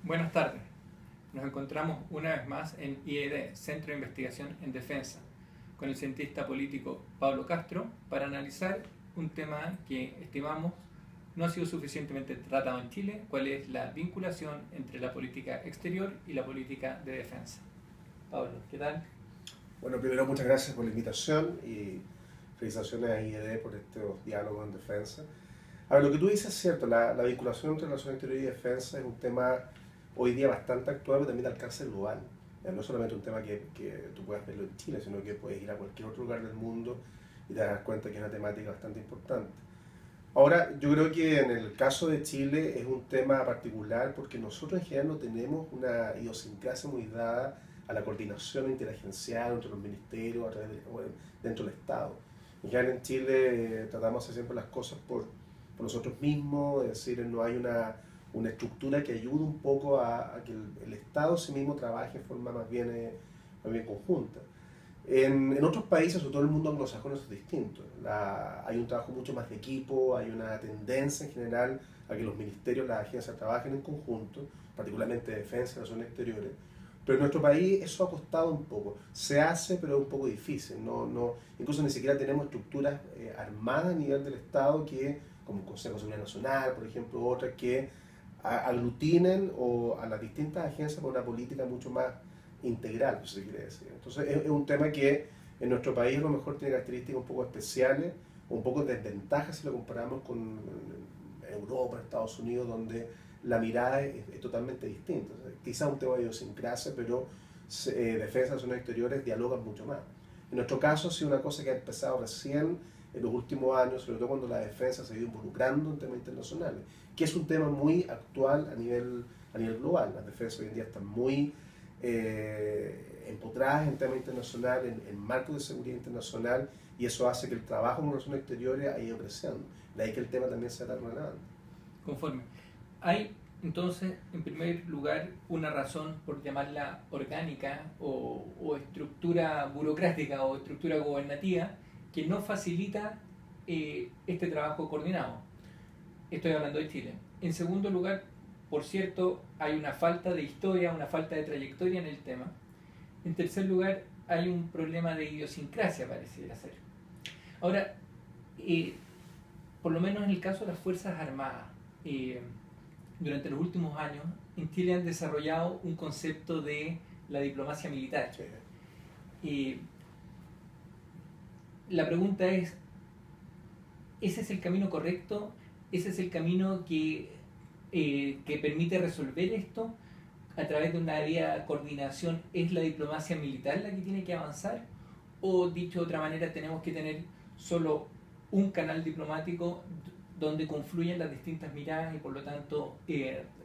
Buenas tardes. Nos encontramos una vez más en IED, Centro de Investigación en Defensa, con el cientista político Pablo Castro para analizar un tema que estimamos no ha sido suficientemente tratado en Chile, cuál es la vinculación entre la política exterior y la política de defensa. Pablo, ¿qué tal? Bueno, primero muchas gracias por la invitación y felicitaciones a IED por estos diálogos en defensa. A ver, lo que tú dices es cierto, la vinculación entre relación exterior y defensa es un tema hoy día bastante actual, pero también de alcance global. No es solamente un tema que tú puedas verlo en Chile, sino que puedes ir a cualquier otro lugar del mundo y te das cuenta que es una temática bastante importante. Ahora, yo creo que en el caso de Chile es un tema particular porque nosotros en general no tenemos una idiosincrasia muy dada a la coordinación interagencial entre los ministerios, a través bueno, dentro del Estado. En general en Chile tratamos de hacer siempre las cosas por nosotros mismos, es decir, no hay una estructura que ayude un poco a que el Estado sí mismo trabaje en forma más bien conjunta. En otros países, sobre todo en el mundo anglosajón, eso es distinto. Hay un trabajo mucho más de equipo, hay una tendencia en general a que los ministerios, las agencias trabajen en conjunto, particularmente defensa y relaciones exteriores. Pero en nuestro país eso ha costado un poco. Se hace, pero es un poco difícil. Incluso ni siquiera tenemos estructuras armadas a nivel del Estado como el Consejo de Seguridad Nacional, por ejemplo, otras que aglutinen a las distintas agencias con una política mucho más integral, si se quiere decir. Entonces es un tema que en nuestro país a lo mejor tiene características un poco especiales, un poco de desventajas si lo comparamos con Europa, Estados Unidos, donde la mirada es totalmente distinta. O sea, quizá un tema de idiosincrasia, pero defensa y relaciones exteriores dialogan mucho más. En nuestro caso, sí, una cosa que ha empezado recién en los últimos años, sobre todo cuando la defensa se ha ido involucrando en temas internacionales, que es un tema muy actual a nivel global. Las defensas hoy en día están muy empotradas en temas internacionales, en marcos de seguridad internacional, y eso hace que el trabajo en relaciones exteriores haya ido creciendo. De ahí que el tema también sea tan relevante. Conforme. Hay entonces, en primer lugar, una razón por llamarla orgánica o estructura burocrática o estructura gubernativa que no facilita este trabajo coordinado. Estoy hablando de Chile. En segundo lugar, por cierto, hay una falta de historia, una falta de trayectoria en el tema. En tercer lugar, hay un problema de idiosincrasia, pareciera ser. Ahora, por lo menos en el caso de las Fuerzas Armadas, durante los últimos años, en Chile han desarrollado un concepto de la diplomacia militar. Sí. La pregunta es, ¿ese es el camino correcto? ¿Ese es el camino que permite resolver esto? ¿A través de una área de coordinación es la diplomacia militar la que tiene que avanzar? ¿O dicho de otra manera, tenemos que tener solo un canal diplomático donde confluyen las distintas miradas y por lo tanto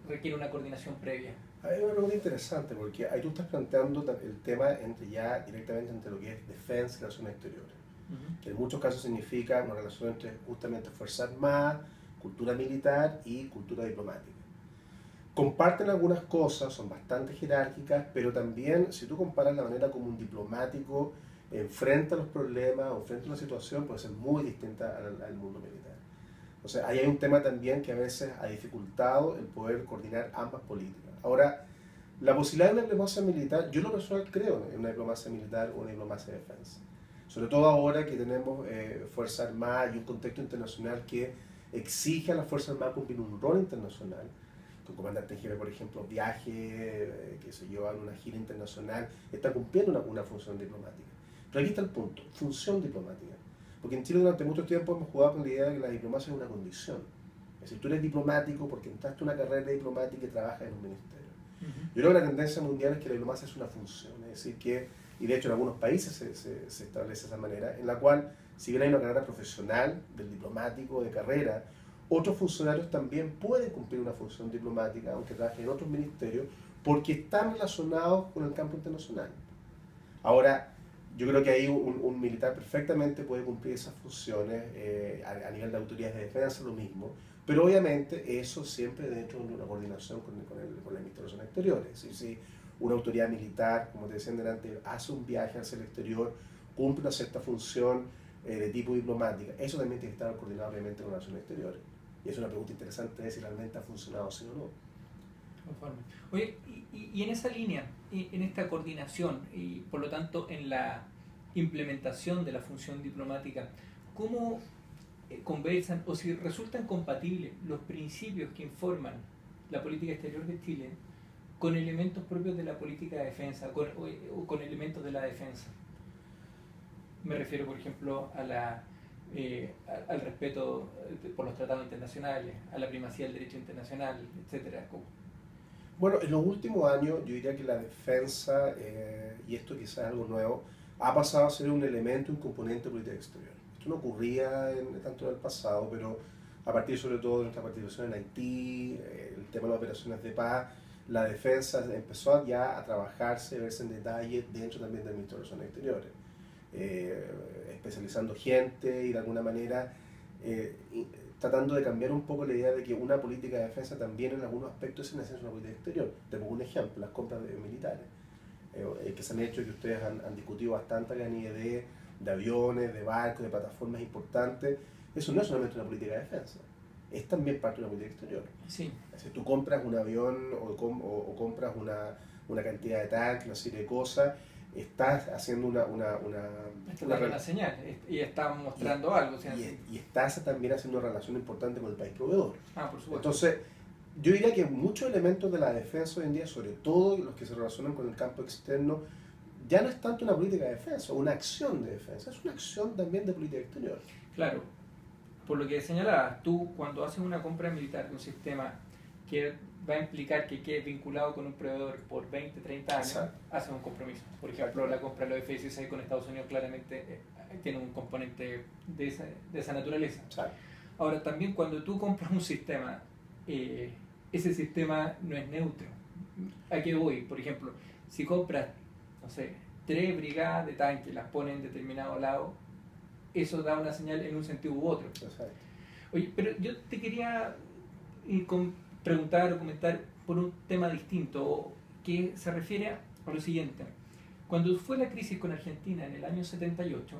requiere una coordinación previa? Hay una pregunta interesante porque ahí tú estás planteando el tema directamente entre lo que es defensa y relaciones exteriores, que en muchos casos significa una relación entre justamente Fuerzas Armadas, cultura militar y cultura diplomática. Comparten algunas cosas, son bastante jerárquicas, pero también si tú comparas la manera como un diplomático enfrenta los problemas o enfrenta una situación, puede ser muy distinta al mundo militar. O sea, ahí hay un tema también que a veces ha dificultado el poder coordinar ambas políticas. Ahora, la posibilidad de una diplomacia militar, yo lo personal creo en una diplomacia militar o una diplomacia de defensa. Sobre todo ahora que tenemos Fuerzas Armadas y un contexto internacional que exige a las Fuerzas Armadas cumplir un rol internacional. Que un comandante en jefe, por ejemplo, viaje, que se lleva en una gira internacional, está cumpliendo una función diplomática. Pero aquí está el punto, función diplomática. Porque en Chile durante mucho tiempo hemos jugado con la idea de que la diplomacia es una condición. Es decir, tú eres diplomático porque entraste a una carrera diplomática y trabajas en un ministerio. Yo creo que la tendencia mundial es que la diplomacia es una función, es decir, y de hecho en algunos países se establece esa manera, en la cual, si bien hay una carrera profesional, del diplomático, de carrera, otros funcionarios también pueden cumplir una función diplomática, aunque trabajen en otros ministerios, porque están relacionados con el campo internacional. Ahora, yo creo que ahí un militar perfectamente puede cumplir esas funciones a nivel de autoridades de defensa, lo mismo, pero obviamente eso siempre dentro de una coordinación con el Ministerio de Relaciones Exteriores. Es decir, si una autoridad militar, como te decía delante, hace un viaje hacia el exterior, cumple una cierta función de tipo diplomática, eso también tiene que estar coordinado obviamente con Relaciones Exteriores. Y es una pregunta interesante de si realmente ha funcionado sí o no. conforme. Oye, y en esa línea, en esta coordinación y por lo tanto en la implementación de la función diplomática, ¿cómo conversan o si resultan compatibles los principios que informan la política exterior de Chile con elementos propios de la política de defensa o con elementos de la defensa? Me refiero, por ejemplo, al respeto por los tratados internacionales, a la primacía del derecho internacional, etcétera. Bueno, en los últimos años yo diría que la defensa, y esto quizás es algo nuevo, ha pasado a ser un elemento, un componente de política exterior. Esto no ocurría tanto en el pasado, pero a partir sobre todo de nuestra participación en Haití, el tema de las operaciones de paz, la defensa empezó ya a trabajarse, a verse en detalle dentro también del Ministerio de Relaciones Exteriores, especializando gente y de alguna manera tratando de cambiar un poco la idea de que una política de defensa también en algunos aspectos es en esencia una política exterior. Te pongo un ejemplo, las compras militares que se han hecho, que ustedes han discutido bastante acá en IED, de aviones, de barcos, de plataformas importantes. Eso no es solamente una política de defensa, es también parte de una política exterior. Sí. Si tú compras un avión o compras una cantidad de tanques, una serie de cosas, estás haciendo una señal y está mostrando algo. O sea, y estás también haciendo una relación importante con el país proveedor. Por supuesto. Entonces, yo diría que muchos elementos de la defensa hoy en día, sobre todo los que se relacionan con el campo externo, ya no es tanto una política de defensa, una acción de defensa, es una acción también de política exterior. Claro, por lo que señalabas, tú cuando haces una compra militar de un sistema que va a implicar que quede vinculado con un proveedor por 20, 30 años, haces un compromiso. Por ejemplo, la compra de los F-16 con Estados Unidos claramente tiene un componente de esa naturaleza. Exacto. Ahora, también cuando tú compras un sistema, ese sistema no es neutro. ¿A qué voy? Por ejemplo, si compras, no sé, 3 brigadas de tanques, las pones en determinado lado, eso da una señal en un sentido u otro. Exacto. Oye, pero yo te quería preguntar o comentar por un tema distinto, que se refiere a lo siguiente. Cuando fue la crisis con Argentina en el año 78,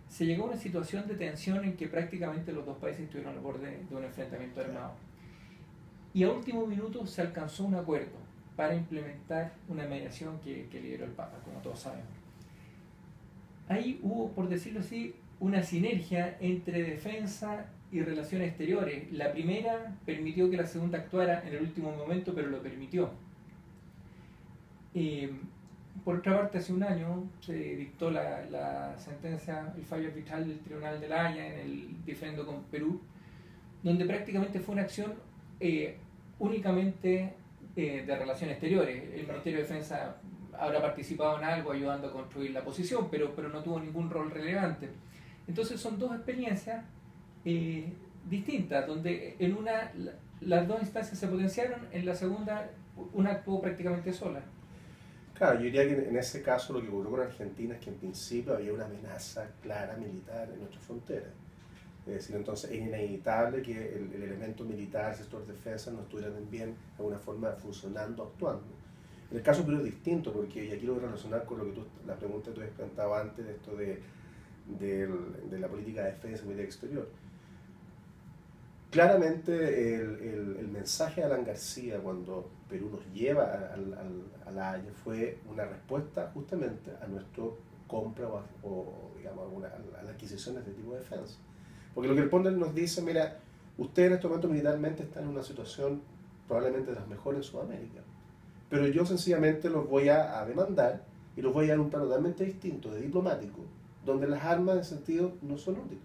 se llegó a una situación de tensión en que prácticamente los dos países estuvieron al borde de un enfrentamiento armado. Y a último minuto se alcanzó un acuerdo para implementar una mediación que lideró el Papa, como todos sabemos. Ahí hubo, por decirlo así, una sinergia entre defensa y relaciones exteriores. La primera permitió que la segunda actuara en el último momento, pero lo permitió. Por otra parte, hace un año se dictó la sentencia, el fallo arbitral del Tribunal de La Haya en el diferendo con Perú, donde prácticamente fue una acción únicamente de relaciones exteriores. El Ministerio de Defensa habrá participado en algo ayudando a construir la posición, pero no tuvo ningún rol relevante. Entonces son dos experiencias distintas, donde en una las dos instancias se potenciaron, en la segunda una actuó prácticamente sola. Claro, yo diría que en ese caso lo que ocurrió con Argentina es que en principio había una amenaza clara militar en nuestra frontera. Es decir, entonces es inevitable que el elemento militar, el sector de defensa, no estuviera también de alguna forma funcionando, actuando. En el caso pero es distinto, porque, y aquí lo voy a relacionar con lo que la pregunta que tú has planteado antes de esto de la política de defensa y política exterior. Claramente el mensaje de Alan García cuando Perú nos lleva a La Haya fue una respuesta justamente a nuestra compra o digamos, a las adquisiciones de tipo de defensa. Porque lo que el Ponder nos dice, mira, ustedes en este momento militarmente están en una situación probablemente de las mejores en Sudamérica, pero yo sencillamente los voy a demandar y los voy a dar un plano totalmente distinto, de diplomático, donde las armas en sentido no son útiles.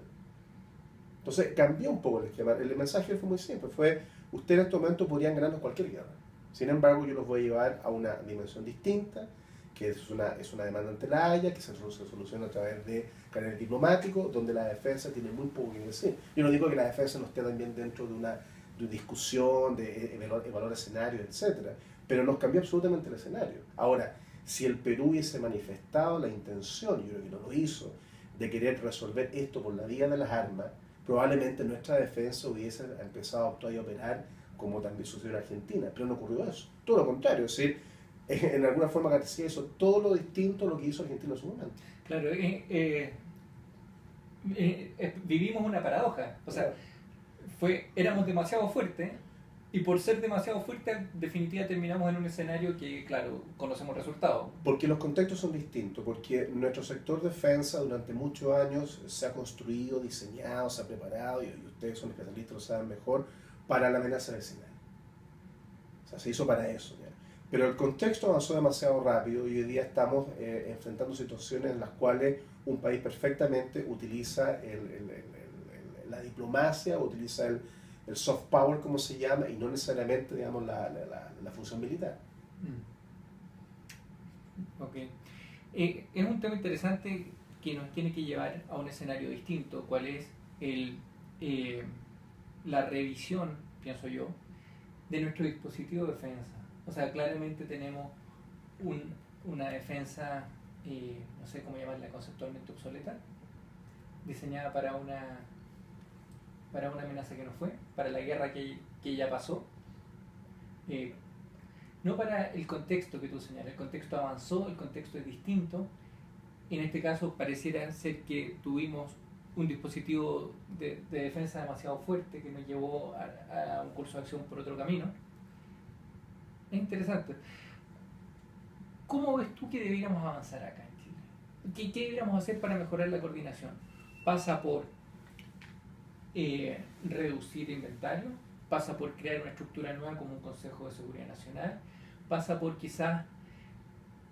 Entonces cambió un poco el esquema. El mensaje fue muy simple, fue, ustedes en este momento podrían ganarnos cualquier guerra. Sin embargo, yo los voy a llevar a una dimensión distinta, que es una demanda ante la Haya, que se soluciona a través de canales diplomáticos, donde la defensa tiene muy poco que decir. Yo no digo que la defensa no esté también dentro de una discusión, de evaluar escenarios, etc. Pero nos cambió absolutamente el escenario. Ahora, si el Perú hubiese manifestado la intención, yo creo que no lo hizo, de querer resolver esto por la vía de las armas, probablemente nuestra defensa hubiese empezado a actuar y a operar como también sucedió en Argentina, pero no ocurrió eso. Todo lo contrario, es decir, en alguna forma García hizo todo lo distinto a lo que hizo Argentina en su momento. Claro, vivimos una paradoja, o sea, éramos demasiado fuertes, Y por ser demasiado fuerte, en definitiva terminamos en un escenario que, claro, conocemos resultados. Porque los contextos son distintos, porque nuestro sector defensa durante muchos años se ha construido, diseñado, se ha preparado, y ustedes son especialistas, lo saben mejor, para la amenaza vecinal. O sea, se hizo para eso. ¿Ya? Pero el contexto avanzó demasiado rápido y hoy día estamos enfrentando situaciones en las cuales un país perfectamente utiliza la diplomacia, utiliza el soft power, como se llama, y no necesariamente, digamos, la función militar. Ok. Es un tema interesante que nos tiene que llevar a un escenario distinto, cuál es la revisión, pienso yo, de nuestro dispositivo de defensa. O sea, claramente tenemos una defensa, no sé cómo llamarla, conceptualmente obsoleta, diseñada para una amenaza que no fue, para la guerra que ya pasó, no para el contexto que tú señalas. El contexto avanzó, el contexto es distinto. En este caso pareciera ser que tuvimos un dispositivo de defensa demasiado fuerte que nos llevó a un curso de acción por otro camino. Es interesante. ¿Cómo ves tú que deberíamos avanzar acá en Chile? ¿Qué deberíamos hacer para mejorar la coordinación? ¿Pasa por reducir inventario? ¿Pasa por crear una estructura nueva como un Consejo de Seguridad Nacional? ¿Pasa por quizás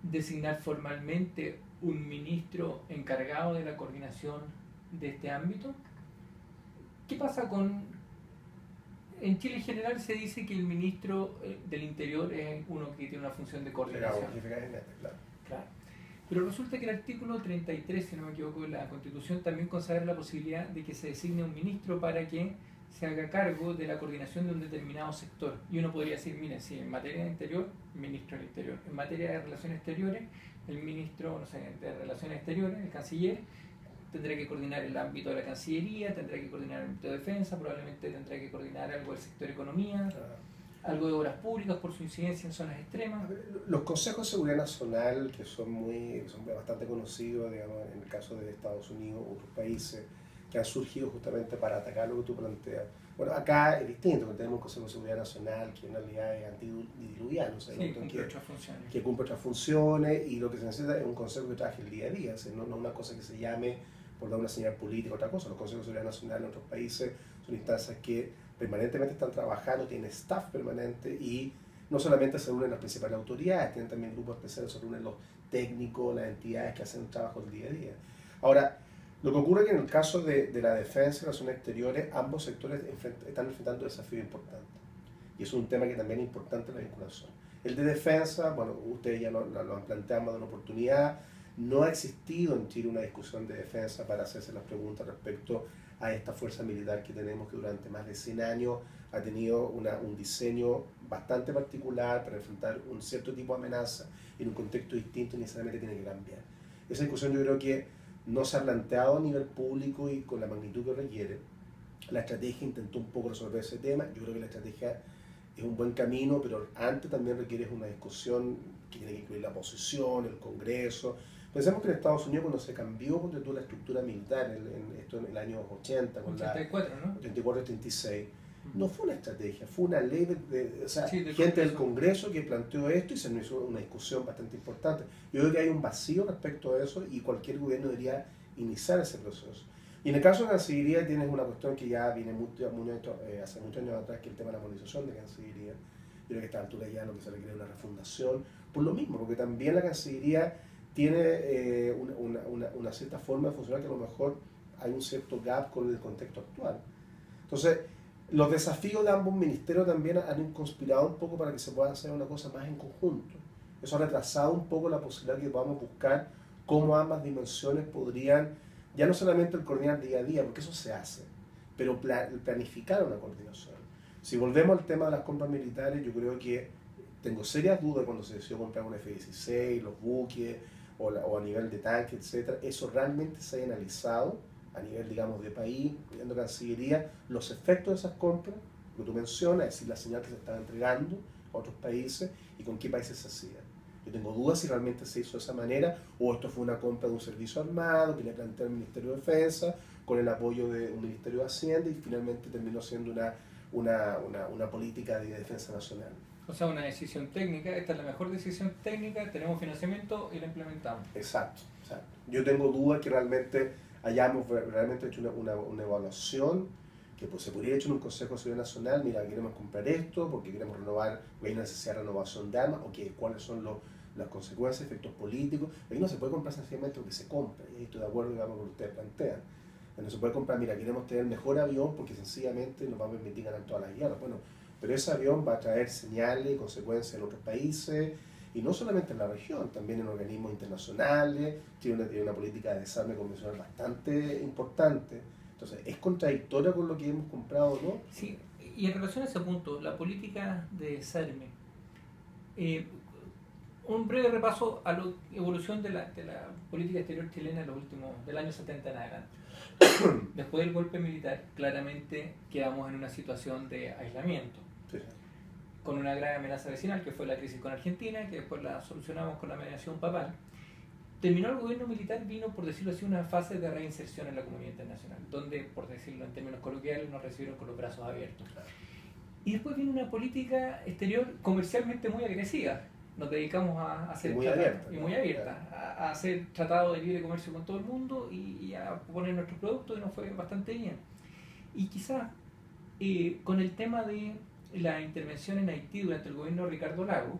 designar formalmente un ministro encargado de la coordinación de este ámbito? ¿Qué pasa con... En Chile en general se dice que el ministro del Interior es uno que tiene una función de coordinación. Claro. Pero resulta que el artículo 33, si no me equivoco, de la Constitución también consagra la posibilidad de que se designe un ministro para que se haga cargo de la coordinación de un determinado sector. Y uno podría decir, miren, si en materia de interior, ministro del Interior. En materia de relaciones exteriores, el ministro, no sé, de Relaciones Exteriores, el canciller, tendrá que coordinar el ámbito de la Cancillería, tendrá que coordinar el ámbito de defensa, probablemente tendrá que coordinar algo del sector economía, algo de obras públicas por su incidencia en zonas extremas. Los consejos de seguridad nacional, que son bastante conocidos, digamos, en el caso de Estados Unidos u otros países, que han surgido justamente para atacar lo que tú planteas. Bueno, acá es distinto, porque tenemos un Consejo de Seguridad Nacional que en realidad es antidiluviano, o sea, sí, cumple otras funciones. Que cumple otras funciones, y lo que se necesita es un consejo que trabaje el día a día, o sea, no una cosa que se llame por dar una señal política, otra cosa. Los consejos de seguridad nacional en otros países son instancias que permanentemente están trabajando, tienen staff permanente, y no solamente se reúnen las principales autoridades, tienen también grupos especiales, se reúnen los técnicos, las entidades que hacen el trabajo del día a día. Ahora, lo que ocurre es que en el caso de la defensa y relaciones exteriores, ambos sectores están enfrentando desafíos importantes. Y eso es un tema que también es importante en la vinculación. El de defensa, bueno, ustedes ya lo han planteado más de una oportunidad. No ha existido en Chile una discusión de defensa para hacerse las preguntas respecto a esta fuerza militar que tenemos, que durante más de 100 años ha tenido un diseño bastante particular para enfrentar un cierto tipo de amenaza en un contexto distinto y necesariamente tiene que cambiar. Esa discusión yo creo que no se ha planteado a nivel público y con la magnitud que requiere. La estrategia intentó un poco resolver ese tema. Yo creo que la estrategia es un buen camino, pero antes también requiere una discusión que tiene que incluir la oposición, el Congreso. Pensemos que en Estados Unidos, cuando se cambió la estructura militar, esto en el año 80, con 84, ¿no? 84-86, no fue una estrategia, fue una ley o sea, sí, gente del Congreso que planteó esto y se nos hizo una discusión bastante importante. Yo creo que hay un vacío respecto a eso y cualquier gobierno debería iniciar ese proceso. Y en el caso de Cancillería tienes una cuestión que ya viene hace muchos años atrás, que es el tema de la modernización de Cancillería. Yo creo que a esta altura ya lo que se requiere es una refundación, por lo mismo, porque también la Cancillería tiene una cierta forma de funcionar que a lo mejor hay un cierto gap con el contexto actual. Entonces, los desafíos de ambos ministerios también han conspirado un poco para que se pueda hacer una cosa más en conjunto. Eso ha retrasado un poco la posibilidad de que podamos buscar cómo ambas dimensiones podrían, ya no solamente el coordinar día a día, porque eso se hace, pero planificar una coordinación. Si volvemos al tema de las compras militares, yo creo que tengo serias dudas cuando se decidió comprar un F-16, los buques, o a nivel de tanques, etc. Eso realmente se haya analizado a nivel, digamos, de país, incluyendo Cancillería, los efectos de esas compras, lo que tú mencionas, es decir, la señal que se estaba entregando a otros países y con qué países se hacía. Yo tengo dudas si realmente se hizo de esa manera o esto fue una compra de un servicio armado que le planteó el Ministerio de Defensa con el apoyo de un Ministerio de Hacienda y finalmente terminó siendo una política de defensa nacional. O sea, una decisión técnica, esta es la mejor decisión técnica, tenemos financiamiento y la implementamos. Exacto, exacto. Yo tengo dudas que realmente hayamos realmente hecho una evaluación que pues, se podría haber hecho en un Consejo de Seguridad Nacional. Mira, queremos comprar esto porque queremos renovar, porque hay una necesidad de renovación de armas, o cuáles son las consecuencias, efectos políticos. Ahí no se puede comprar sencillamente porque se compra, y ahí estoy de acuerdo, digamos, con lo que ustedes plantean. No se puede comprar, mira, queremos tener el mejor avión porque sencillamente nos va a permitir ganar todas las guerras. Bueno, pero ese avión va a traer señales y consecuencias en otros países, y no solamente en la región, también en organismos internacionales. Tiene una política de desarme convencional bastante importante. Entonces, ¿es contradictoria con lo que hemos comprado, no? Sí, y en relación a ese punto, la política de desarme, un breve repaso a la evolución de la política exterior chilena en los últimos, del año 70 en adelante. Después del golpe militar, claramente quedamos en una situación de aislamiento, Sí. con una gran amenaza vecinal, que fue la crisis con Argentina, que después la solucionamos con la mediación papal. Terminó el gobierno militar, vino, por decirlo así, una fase de reinserción en la comunidad internacional, donde, por decirlo en términos coloquiales, nos recibieron con los brazos abiertos. Y después vino una política exterior comercialmente muy agresiva. Nos dedicamos a hacer muy abierta, y muy abierta, a hacer tratado de libre comercio con todo el mundo y a poner nuestros productos, y nos fue bastante bien. Y quizás con el tema de la intervención en Haití durante el gobierno de Ricardo Lagos,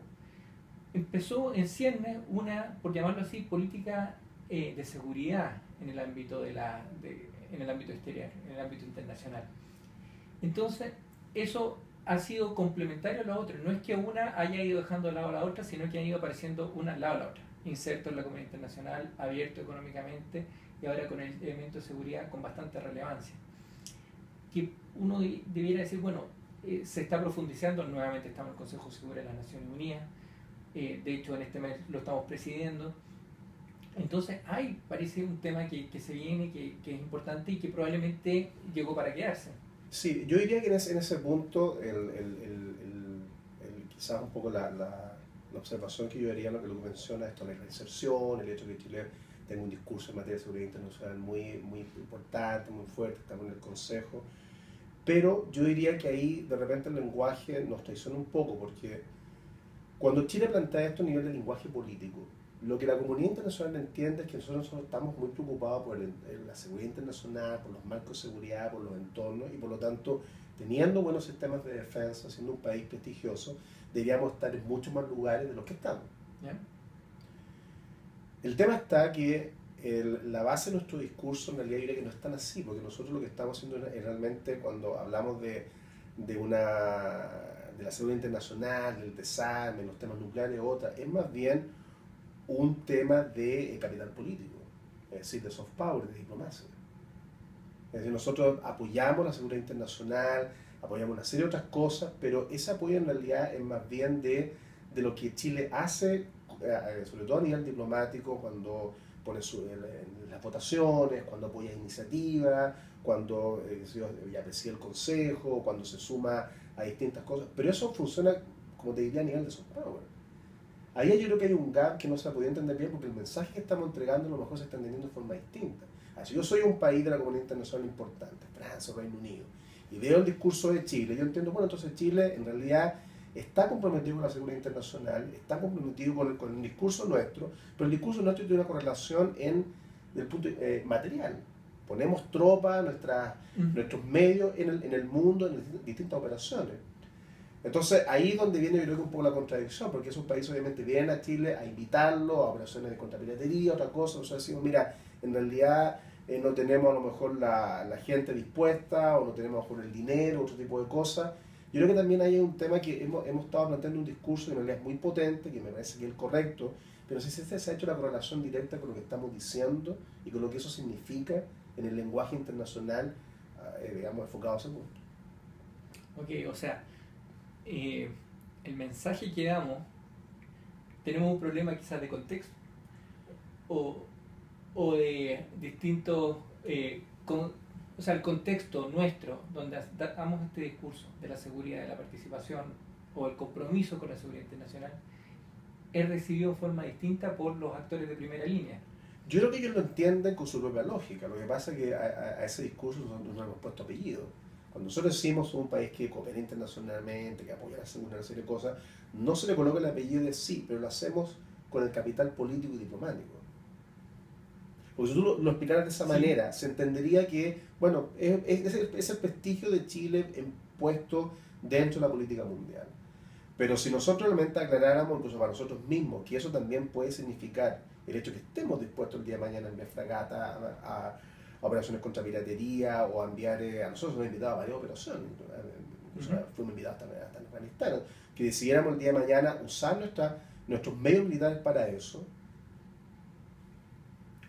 empezó en ciernes una, por llamarlo así, política de seguridad en el ámbito en el ámbito exterior, en el ámbito internacional. Entonces, eso ha sido complementario a la otra. No es que una haya ido dejando de lado a la otra, sino que han ido apareciendo una al lado de la otra. Inserto en la comunidad internacional, abierto económicamente, y ahora con el elemento de seguridad con bastante relevancia. Que uno debiera decir, bueno, se está profundizando, nuevamente estamos en el Consejo de Seguridad de las Naciones Unidas, de hecho en este mes lo estamos presidiendo. Entonces parece un tema que se viene, que es importante y que probablemente llegó para quedarse. Sí, yo diría que en ese punto, quizás un poco la observación que yo haría en lo que tú mencionas, esto de la reinserción, el hecho de que Chile tenga un discurso en materia de seguridad internacional muy, muy importante, muy fuerte, estamos en el Consejo, pero yo diría que ahí de repente el lenguaje nos traiciona un poco, porque cuando Chile plantea esto a nivel de lenguaje político, lo que la comunidad internacional entiende es que nosotros estamos muy preocupados por la seguridad internacional, por los marcos de seguridad, por los entornos, y por lo tanto, teniendo buenos sistemas de defensa, siendo un país prestigioso, deberíamos estar en muchos más lugares de los que estamos. ¿Ya? El tema está que la base de nuestro discurso en realidad yo diría que no es tan así, porque nosotros lo que estamos haciendo es realmente cuando hablamos de la seguridad internacional, del desarme, los temas nucleares, otra, es más bien un tema de capital político, es decir, de soft power, de diplomacia. Es decir, nosotros apoyamos la seguridad internacional, apoyamos una serie de otras cosas, pero ese apoyo en realidad es más bien de lo que Chile hace, sobre todo a nivel diplomático, cuando pone en las votaciones, cuando apoya iniciativas, cuando ya preside el Consejo, cuando se suma a distintas cosas, pero eso funciona, como te diría, a nivel de soft power. Ahí yo creo que hay un gap que no se ha podido entender bien, porque el mensaje que estamos entregando a lo mejor se está entendiendo de forma distinta. Así, yo soy un país de la comunidad internacional importante, Francia, Reino Unido, y veo el discurso de Chile, yo entiendo, bueno, entonces Chile en realidad está comprometido con la seguridad internacional, está comprometido con el discurso nuestro, pero el discurso nuestro tiene una correlación en el punto material. Ponemos tropas, nuestros medios en el mundo, en distintas operaciones. Entonces ahí es donde viene yo creo que un poco la contradicción, porque esos países obviamente vienen a Chile a invitarlo a operaciones de contrapiratería, otra cosa, o sea, decimos, mira, en realidad no tenemos a lo mejor la gente dispuesta, o no tenemos a lo mejor el dinero, otro tipo de cosas. Yo creo que también hay un tema que hemos estado planteando un discurso que en realidad es muy potente, que me parece que es el correcto, pero no sé si se ha hecho la correlación directa con lo que estamos diciendo y con lo que eso significa en el lenguaje internacional, digamos, enfocado a ese punto. Ok, o sea, el mensaje que damos, tenemos un problema quizás de contexto o de distintos, o sea, el contexto nuestro donde damos este discurso de la seguridad, de la participación o el compromiso con la seguridad internacional es recibido de forma distinta por los actores de primera línea. Yo creo que ellos lo entienden con su propia lógica. Lo que pasa es que a ese discurso no hemos puesto apellido. Cuando nosotros decimos un país que coopera internacionalmente, que apoya una serie de cosas, no se le coloca el apellido de sí, pero lo hacemos con el capital político y diplomático. Porque si tú lo explicaras de esa manera, se entendería que, bueno, es el prestigio de Chile puesto dentro de la política mundial. Pero si nosotros realmente aclaráramos, incluso para nosotros mismos, que eso también puede significar el hecho que estemos dispuestos el día de mañana a enviar fragata a operaciones contra piratería o a enviar, a nosotros nos han invitado a varias operaciones, incluso fuimos invitados hasta en Afganistán, que decidiéramos el día de mañana usar nuestros medios militares para eso,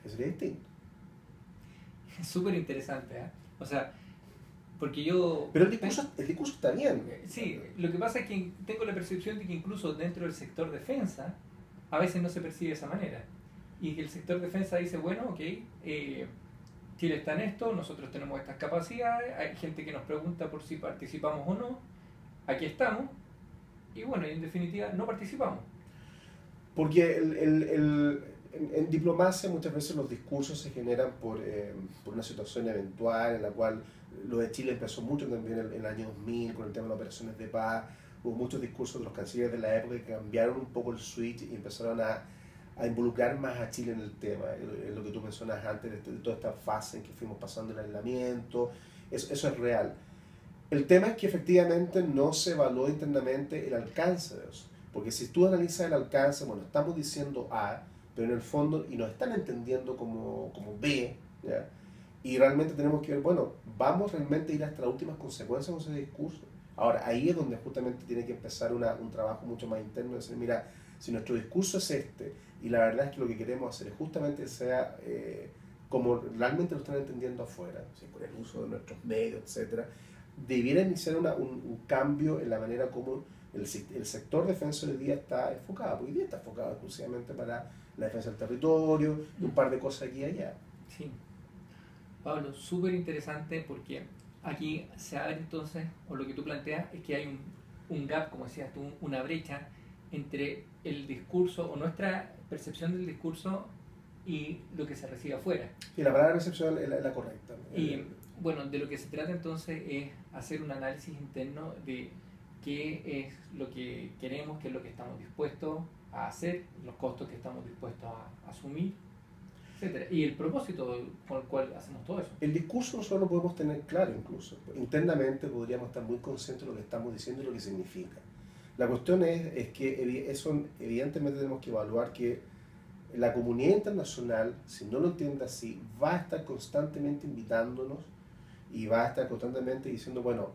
que sería distinto. Es súper interesante, ¿eh? O sea, porque yo... Pero el discurso está bien. Sí, lo que pasa es que tengo la percepción de que incluso dentro del sector defensa, a veces no se percibe de esa manera. Y que el sector defensa dice, bueno, ok, Chile está en esto, nosotros tenemos estas capacidades, hay gente que nos pregunta por si participamos o no, aquí estamos, y bueno, en definitiva no participamos. Porque en diplomacia muchas veces los discursos se generan por una situación eventual en la cual lo de Chile empezó mucho también en el año 2000 con el tema de las operaciones de paz. Hubo muchos discursos de los cancilleres de la época que cambiaron un poco el switch y empezaron a involucrar más a Chile en el tema, lo que tú mencionas antes, de toda esta fase en que fuimos pasando el aislamiento, eso es real. El tema es que efectivamente no se evaluó internamente el alcance de eso, porque si tú analizas el alcance, bueno, estamos diciendo A, pero en el fondo, y nos están entendiendo como B, ¿ya? Y realmente tenemos que ver, bueno, vamos realmente a ir hasta las últimas consecuencias con ese discurso. Ahora, ahí es donde justamente tiene que empezar un trabajo mucho más interno, de decir, mira, si nuestro discurso es este, y la verdad es que lo que queremos hacer es justamente sea como realmente lo están entendiendo afuera, ¿sí? Por el uso de nuestros medios, etcétera, debiera iniciar un cambio en la manera como el sector defensa hoy día está enfocado, porque hoy día está enfocado exclusivamente para la defensa del territorio, y un par de cosas aquí y allá. Sí. Pablo, súper interesante porque aquí se abre entonces, o lo que tú planteas es que hay un gap, como decías tú, una brecha entre el discurso o nuestra percepción del discurso y lo que se recibe afuera. Y la palabra percepción es la correcta. Y bueno, de lo que se trata entonces es hacer un análisis interno de qué es lo que queremos, qué es lo que estamos dispuestos a hacer, los costos que estamos dispuestos a asumir, etcétera, y el propósito con el cual hacemos todo eso. El discurso nosotros lo podemos tener claro incluso. Internamente podríamos estar muy conscientes de lo que estamos diciendo y lo que significa. La cuestión es que eso evidentemente tenemos que evaluar que la comunidad internacional, si no lo entiende así, va a estar constantemente invitándonos y va a estar constantemente diciendo, bueno,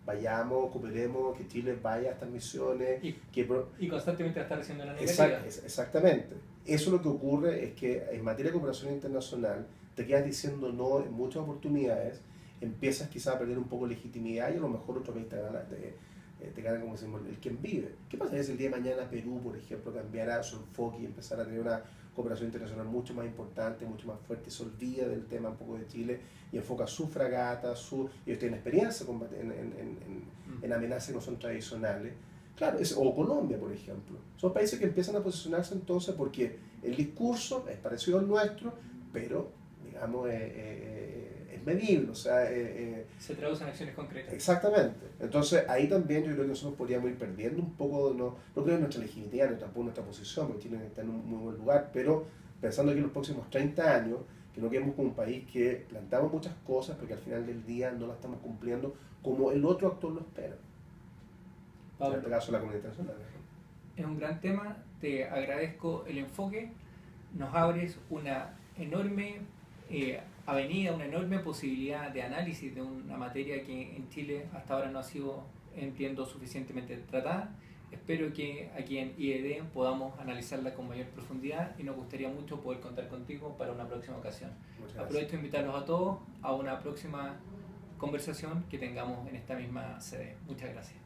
vayamos, cooperemos, que Chile vaya a estas misiones. Y constantemente va a estar haciendo la negativa. Exactamente. Eso lo que ocurre es que en materia de cooperación internacional te quedas diciendo no en muchas oportunidades, empiezas quizás a perder un poco de legitimidad y a lo mejor otro país te gana, como decimos, el quien vive. ¿Qué pasaría si el día de mañana Perú, por ejemplo, cambiara su enfoque y empezara a tener una cooperación internacional mucho más importante, mucho más fuerte, se olvida del tema un poco de Chile y enfoca su fragata, ellos tienen experiencia en amenazas que no son tradicionales? Claro, o Colombia, por ejemplo. Son países que empiezan a posicionarse entonces porque el discurso es parecido al nuestro, pero, digamos, es medible, o sea... se traduce en acciones concretas. Exactamente. Entonces, ahí también yo creo que nosotros podríamos ir perdiendo un poco, no creo en nuestra legitimidad, tampoco nuestra posición, porque Chile está en un muy buen lugar, pero pensando que en los próximos 30 años, que no quedemos como un país que plantamos muchas cosas, porque al final del día no las estamos cumpliendo como el otro actor lo espera. Pablo, en este caso la comunidad internacional. Es un gran tema, te agradezco el enfoque, nos abres una enorme avenida, una enorme posibilidad de análisis de una materia que en Chile hasta ahora no ha sido, entiendo, suficientemente tratada. Espero que aquí en IED podamos analizarla con mayor profundidad y nos gustaría mucho poder contar contigo para una próxima ocasión. Aprovecho de invitarlos a todos a una próxima conversación que tengamos en esta misma sede. Muchas gracias.